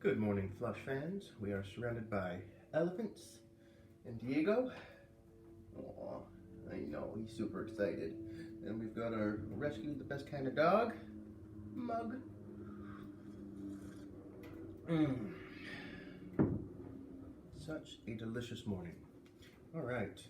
Good morning, Flush fans. We are surrounded by elephants and Diego. Aw, I know, he's super excited. And we've got our rescue, the best kind of dog, Mug. Such a delicious morning. All right.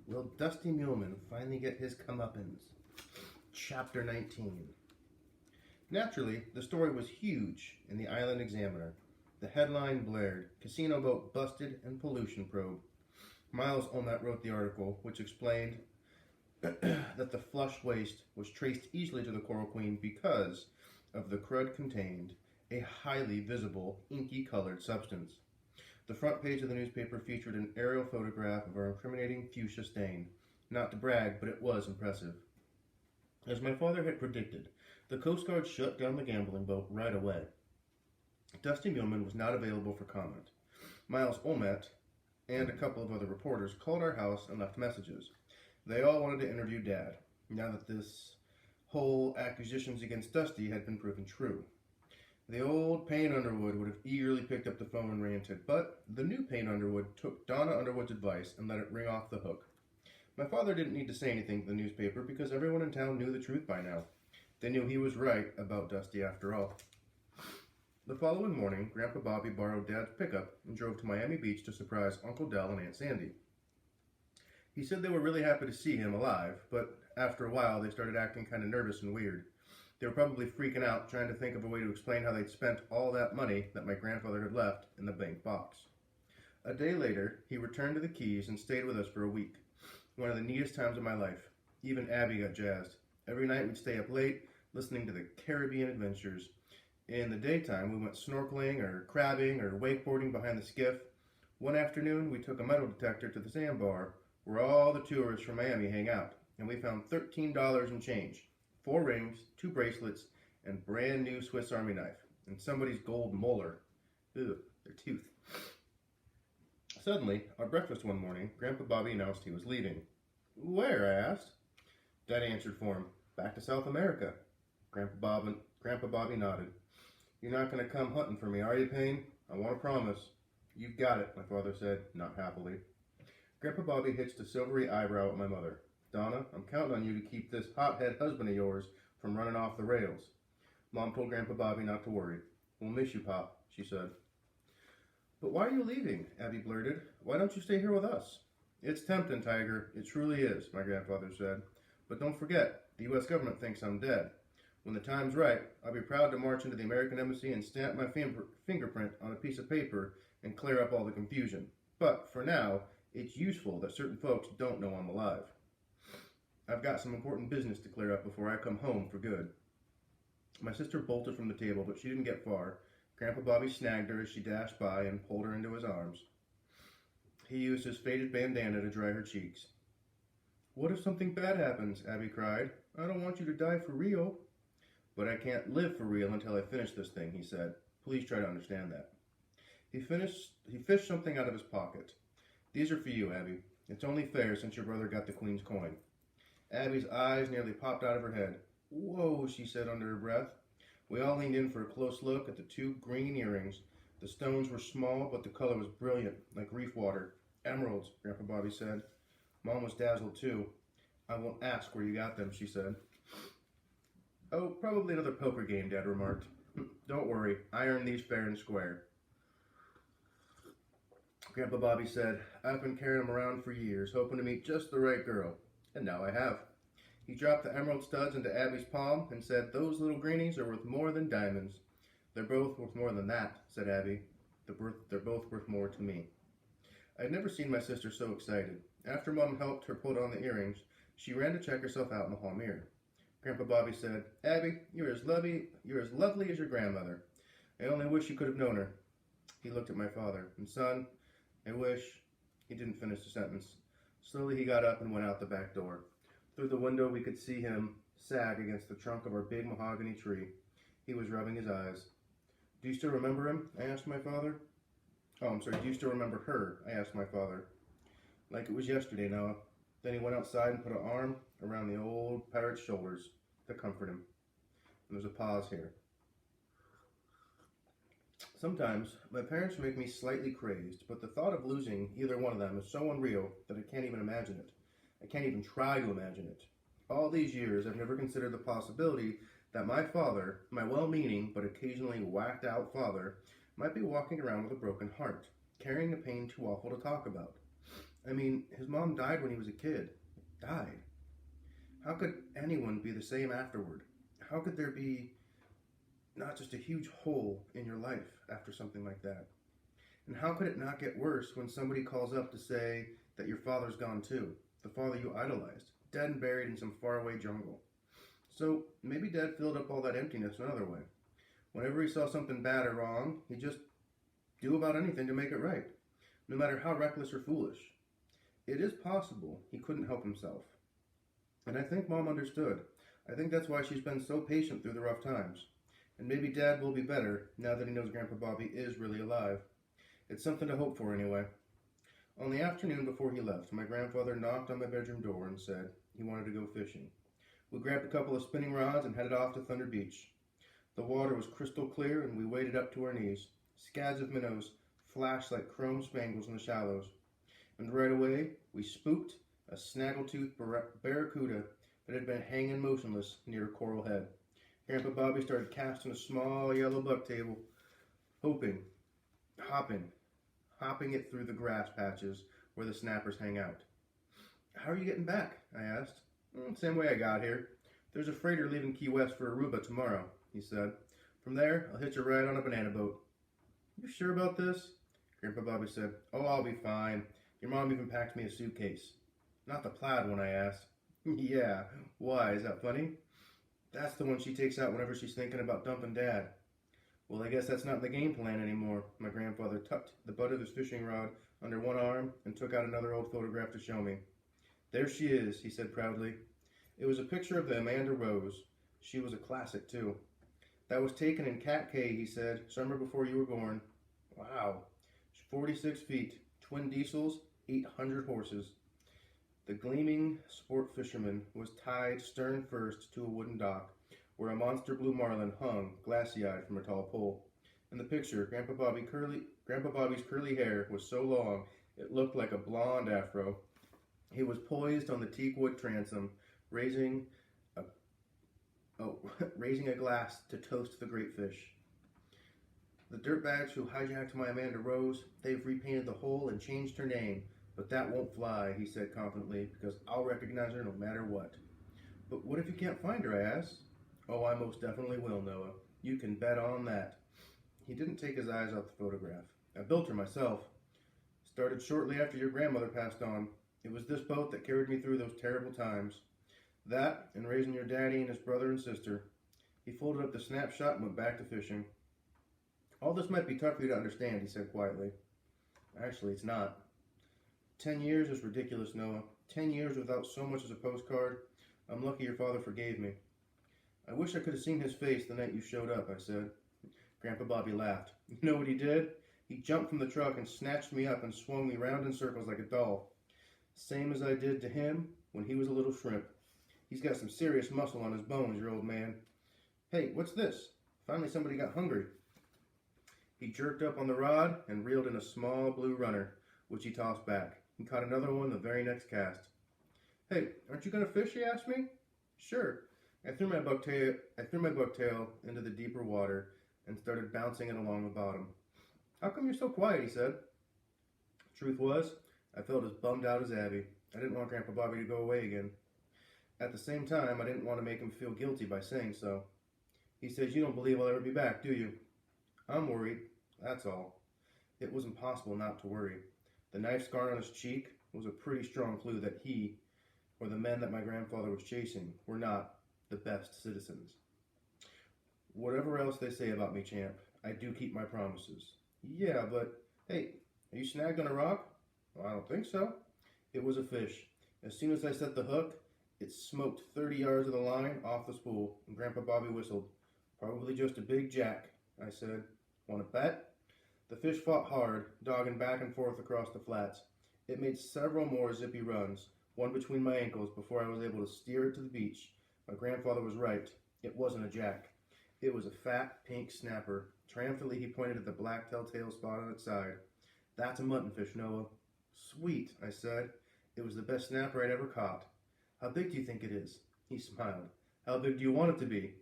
Will Dusty Muleman finally get his comeuppance? Chapter 19. Naturally, the story was huge in the Island Examiner. The headline blared, Casino Boat Busted and Pollution Probe. Miles Olmert wrote the article, which explained that the flush waste was traced easily to the Coral Queen because of the crud contained a highly visible, inky-colored substance. The front page of the newspaper featured an aerial photograph of our incriminating fuchsia stain. Not to brag, but it was impressive. As my father had predicted, the Coast Guard shut down the gambling boat right away. Dusty Muleman was not available for comment. Miles Olmert and a couple of other reporters called our house and left messages. They all wanted to interview Dad, now that this whole accusations against Dusty had been proven true. The old Payne Underwood would have eagerly picked up the phone and ranted, but the new Payne Underwood took Donna Underwood's advice and let it ring off the hook. My father didn't need to say anything to the newspaper because everyone in town knew the truth by now. They knew he was right about Dusty after all. The following morning, Grandpa Bobby borrowed Dad's pickup and drove to Miami Beach to surprise Uncle Del and Aunt Sandy. He said they were really happy to see him alive, but after a while they started acting kind of nervous and weird. They were probably freaking out, trying to think of a way to explain how they'd spent all that money that my grandfather had left in the bank box. A day later, he returned to the Keys and stayed with us for a week. One of the neatest times of my life. Even Abby got jazzed. Every night we'd stay up late, listening to the Caribbean adventures. In the daytime, we went snorkeling or crabbing or wakeboarding behind the skiff. One afternoon, we took a metal detector to the sandbar, where all the tourists from Miami hang out, and we found $13 in change. 4 rings, 2 bracelets, and brand new Swiss Army knife, and somebody's gold molar. Ew, their tooth. Suddenly, at breakfast one morning, Grandpa Bobby announced he was leaving. Where? I asked. Dad answered for him. Back to South America. Grandpa Bobby nodded. You're not going to come hunting for me, are you, Payne? I want to promise. You've got it, my father said, not happily. Grandpa Bobby hitched a silvery eyebrow at my mother. Donna, I'm counting on you to keep this hothead husband of yours from running off the rails. Mom told Grandpa Bobby not to worry. We'll miss you, Pop, she said. But why are you leaving? Abby blurted. Why don't you stay here with us? It's tempting, Tiger. It truly is, my grandfather said. But don't forget, the U.S. government thinks I'm dead. When the time's right, I'll be proud to march into the American embassy and stamp my fingerprint on a piece of paper and clear up all the confusion. But for now, it's useful that certain folks don't know I'm alive. I've got some important business to clear up before I come home for good. My sister bolted from the table, but she didn't get far. Grandpa Bobby snagged her as she dashed by and pulled her into his arms. He used his faded bandana to dry her cheeks. What if something bad happens? Abby cried. I don't want you to die for real. But I can't live for real until I finish this thing, he said. Please try to understand that. He fished something out of his pocket. These are for you, Abby. It's only fair since your brother got the Queen's coin. Abby's eyes nearly popped out of her head. Whoa, she said under her breath. We all leaned in for a close look at the 2 green earrings. The stones were small, but the color was brilliant, like reef water. Emeralds, Grandpa Bobby said. Mom was dazzled too. I won't ask where you got them, she said. Oh, probably another poker game, Dad remarked. Don't worry, I earned these fair and square. Grandpa Bobby said, I've been carrying them around for years, hoping to meet just the right girl. And now I have. He dropped the emerald studs into Abby's palm and said, those little greenies are worth more than diamonds. They're both worth more than that, said Abby. They're both worth more to me. I'd never seen my sister so excited. After Mom helped her put on the earrings, she ran to check herself out in the hall mirror. Grandpa Bobby said, Abby, you're as lovely as your grandmother. I only wish you could have known her. He looked at my father. And son, I wish... He didn't finish the sentence. Slowly he got up and went out the back door. Through the window we could see him sag against the trunk of our big mahogany tree. He was rubbing his eyes. Do you still remember him? I asked my father. Do you still remember her? I asked my father. Like it was yesterday, Noah. Then he went outside and put an arm around the old pirate's shoulders to comfort him. And there's a pause here. Sometimes my parents make me slightly crazed, but the thought of losing either one of them is so unreal that I can't even imagine it. I can't even try to imagine it. All these years, I've never considered the possibility that my father, my well-meaning but occasionally whacked-out father, might be walking around with a broken heart, carrying a pain too awful to talk about. I mean, his mom died when he was a kid. Died. How could anyone be the same afterward? How could there be not just a huge hole in your life after something like that? And how could it not get worse when somebody calls up to say that your father's gone too, the father you idolized, dead and buried in some faraway jungle? So maybe Dad filled up all that emptiness another way. Whenever he saw something bad or wrong, he'd just do about anything to make it right, no matter how reckless or foolish. It is possible he couldn't help himself. And I think Mom understood. I think that's why she's been so patient through the rough times. And maybe Dad will be better now that he knows Grandpa Bobby is really alive. It's something to hope for anyway. On the afternoon before he left, my grandfather knocked on my bedroom door and said he wanted to go fishing. We grabbed a couple of spinning rods and headed off to Thunder Beach. The water was crystal clear and we waded up to our knees. Scads of minnows flashed like chrome spangles in the shallows. And right away, we spooked a snaggletooth barracuda that had been hanging motionless near a coral head. Grandpa Bobby started casting a small yellow buck-tail, hopping it through the grass patches where the snappers hang out. How are you getting back? I asked. Same way I got here. There's a freighter leaving Key West for Aruba tomorrow, he said. From there, I'll hitch a ride on a banana boat. You sure about this? Grandpa Bobby said. Oh, I'll be fine. Your mom even packed me a suitcase. Not the plaid one, I asked. Yeah, why? Is that funny? That's the one she takes out whenever she's thinking about dumping Dad. Well, I guess that's not the game plan anymore. My grandfather tucked the butt of his fishing rod under one arm and took out another old photograph to show me. There she is, he said proudly. It was a picture of the Amanda Rose. She was a classic, too. That was taken in Cat Cay, he said, summer before you were born. Wow. 46 feet, twin diesels, 800 horses. The gleaming sport fisherman was tied stern first to a wooden dock, where a monster blue marlin hung, glassy-eyed from a tall pole. In the picture, Grandpa Bobby's curly hair was so long it looked like a blonde afro. He was poised on the teak wood transom, raising a glass to toast the great fish. The dirtbags who hijacked my Amanda Rose, they've repainted the hole and changed her name, but that won't fly, he said confidently, because I'll recognize her no matter what. But what if you can't find her, I asked. Oh, I most definitely will, Noah. You can bet on that. He didn't take his eyes off the photograph. I built her myself. Started shortly after your grandmother passed on. It was this boat that carried me through those terrible times. That, and raising your daddy and his brother and sister. He folded up the snapshot and went back to fishing. All this might be tough for you to understand, he said quietly. Actually, it's not. 10 years is ridiculous, Noah. 10 years without so much as a postcard. I'm lucky your father forgave me. I wish I could have seen his face the night you showed up, I said. Grandpa Bobby laughed. You know what he did? He jumped from the truck and snatched me up and swung me round in circles like a doll. Same as I did to him when he was a little shrimp. He's got some serious muscle on his bones, your old man. Hey, what's this? Finally somebody got hungry. He jerked up on the rod and reeled in a small blue runner, which he tossed back. He caught another one the very next cast. Hey, aren't you going to fish, he asked me. Sure. I threw my bucktail into the deeper water and started bouncing it along the bottom. How come you're so quiet, he said. Truth was, I felt as bummed out as Abby. I didn't want Grandpa Bobby to go away again. At the same time, I didn't want to make him feel guilty by saying so. He says, you don't believe I'll ever be back, do you? I'm worried, that's all. It was impossible not to worry. The knife scar on his cheek was a pretty strong clue that he, or the men that my grandfather was chasing, were not the best citizens. Whatever else they say about me, champ, I do keep my promises. Yeah, but, hey, are you snagged on a rock? Well, I don't think so. It was a fish. As soon as I set the hook, it smoked 30 yards of the line off the spool, and Grandpa Bobby whistled. Probably just a big jack, I said. Want to bet? The fish fought hard, dogging back and forth across the flats. It made several more zippy runs, one between my ankles, before I was able to steer it to the beach. My grandfather was right. It wasn't a jack. It was a fat, pink snapper, Triumphantly, he pointed at the black telltale spot on its side. That's a muttonfish, Noah. Sweet, I said. It was the best snapper I'd ever caught. How big do you think it is? He smiled. How big do you want it to be?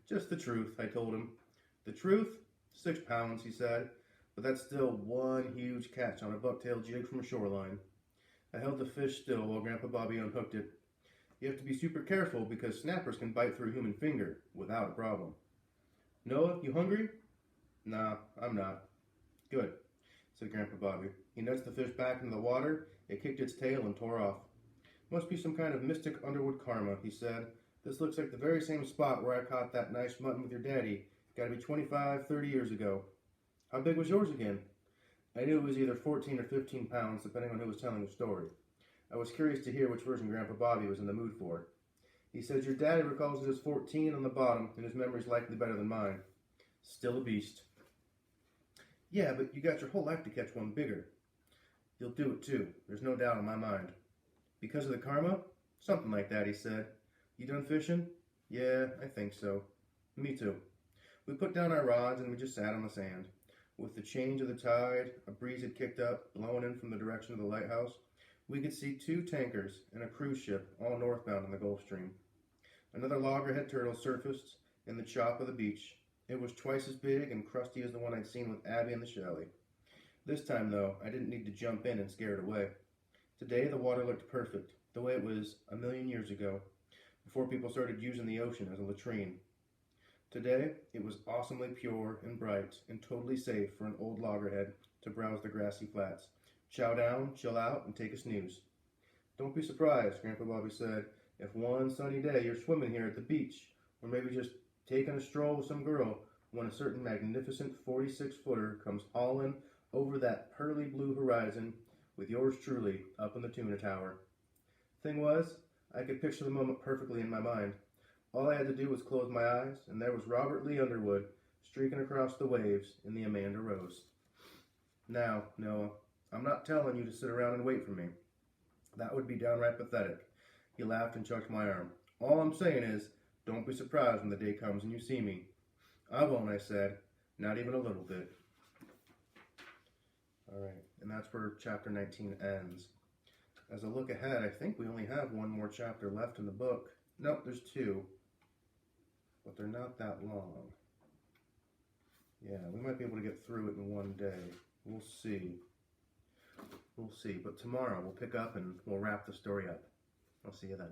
Just the truth, I told him. The truth? 6 pounds, he said. But that's still one huge catch on a bucktail jig from a shoreline. I held the fish still while Grandpa Bobby unhooked it. You have to be super careful because snappers can bite through a human finger without a problem. Noah, you hungry? Nah, I'm not. Good, said Grandpa Bobby. He nudged the fish back into the water. It kicked its tail and tore off. Must be some kind of mystic Underwood karma, he said. This looks like the very same spot where I caught that nice mutton with your daddy. Gotta be 25, 30 years ago. How big was yours again? I knew it was either 14 or 15 pounds, depending on who was telling the story. I was curious to hear which version Grandpa Bobby was in the mood for. He said, your daddy recalls it as 14 on the bottom, and his memory's likely better than mine. Still a beast. Yeah, but you got your whole life to catch one bigger. You'll do it too, there's no doubt in my mind. Because of the karma? Something like that, he said. You done fishing? Yeah, I think so. Me too. We put down our rods and we just sat on the sand. With the change of the tide, a breeze had kicked up, blowing in from the direction of the lighthouse. We could see 2 tankers and a cruise ship all northbound in the Gulf Stream. Another loggerhead turtle surfaced in the chop of the beach. It was twice as big and crusty as the one I'd seen with Abby and the Shelley. This time, though, I didn't need to jump in and scare it away. Today, the water looked perfect, the way it was a million years ago, before people started using the ocean as a latrine. Today, it was awesomely pure and bright and totally safe for an old loggerhead to browse the grassy flats, chow down, chill out, and take a snooze. Don't be surprised, Grandpa Bobby said, if one sunny day you're swimming here at the beach, or maybe just taking a stroll with some girl, when a certain magnificent 46-footer comes hauling over that pearly blue horizon with yours truly up in the tuna tower. Thing was, I could picture the moment perfectly in my mind. All I had to do was close my eyes, and there was Robert Lee Underwood streaking across the waves in the Amanda Rose. Now, Noah, I'm not telling you to sit around and wait for me. That would be downright pathetic. He laughed and chucked my arm. All I'm saying is, don't be surprised when the day comes and you see me. I won't, I said. Not even a little bit. All right, and that's where chapter 19 ends. As I look ahead, I think we only have one more chapter left in the book. Nope, there's 2. But they're not that long. Yeah, we might be able to get through it in one day. We'll see. We'll see. But tomorrow we'll pick up and we'll wrap the story up. I'll see you then.